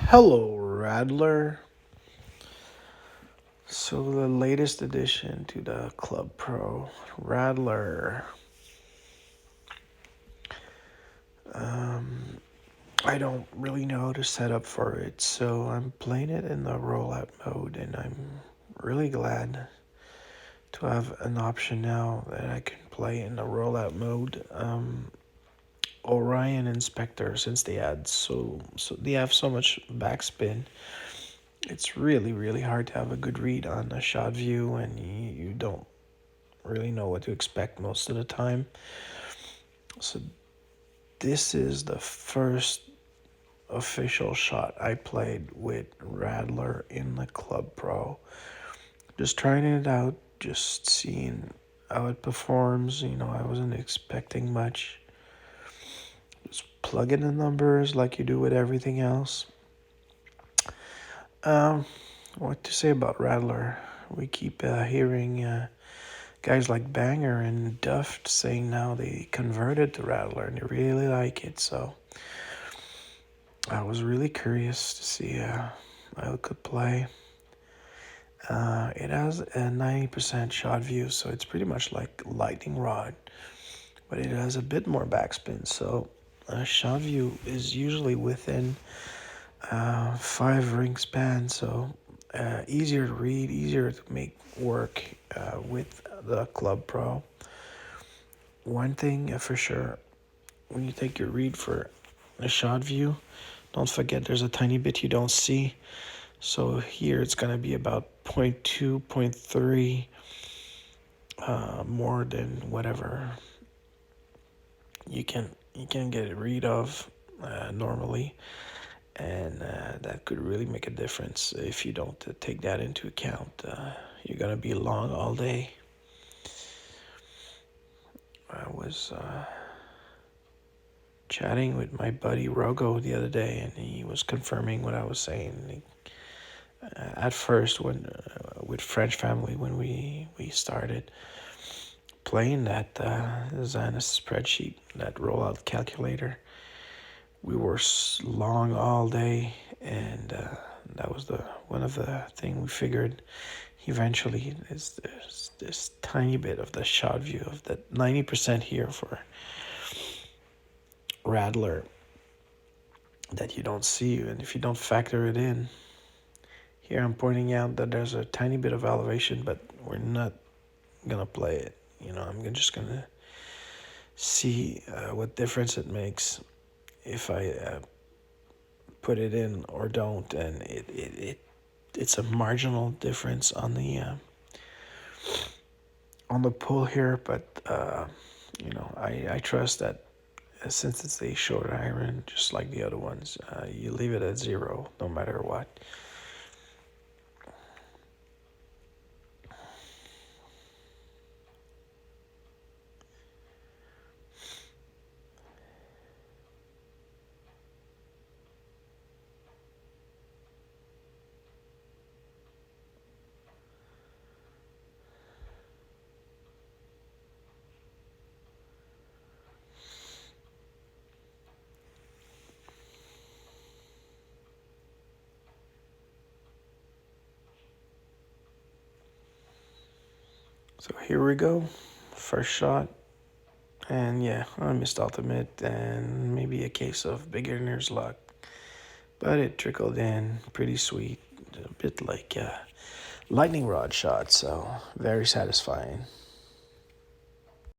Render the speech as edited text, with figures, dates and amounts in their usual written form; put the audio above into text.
Hello, Rattler. So, the latest addition to the Club Pro, Rattler. Um, I don't really know the setup for it, so I'm playing it in the rollout mode, and I'm really glad to have an option now that I can play in the rollout mode. Orion Inspector, since they have so much backspin, it's really hard to have a good read on a shot view, and you don't really know what to expect most of the time. So this is the first official shot I played with Rattler in the Club Pro. Just trying it out, just seeing how it performs. I wasn't expecting much. Just plug in the numbers like you do with everything else. Um, what to say about Rattler? We keep hearing guys like Banger and Duff saying now they converted to Rattler and they really like it. So I was really curious to see how it could play. It has a 90% shot view, so it's pretty much like lightning rod, but it has a bit more backspin. So shot view is usually within 5 ring span, so easier to read, easier to make work with the Club Pro. One thing for sure, when you take your read for a shot view, don't forget there's a tiny bit you don't see. So here it's going to be about 0.2, 0.3 more than whatever you can get a read of normally, and that could really make a difference if you don't take that into account. You're going to be long all day. I was chatting with my buddy Rogo the other day, and he was confirming what I was saying. At first, when with French family, when we started playing that Zanus spreadsheet, that rollout calculator, we were long all day, and that was the one of the thing we figured. Eventually, is there's this tiny bit of the shot view of that 90% here for Rattler that you don't see, and if you don't factor it in, here I'm pointing out that there's a tiny bit of elevation, but we're not gonna play it. I'm just gonna see what difference it makes if I put it in or don't, and it's a marginal difference on the pull here, but I trust that since it's a short iron, just like the other ones, you leave it at zero no matter what. So here we go, first shot, and yeah, I missed ultimate and maybe a case of beginner's luck, but it trickled in pretty sweet, a bit like a lightning rod shot, so very satisfying.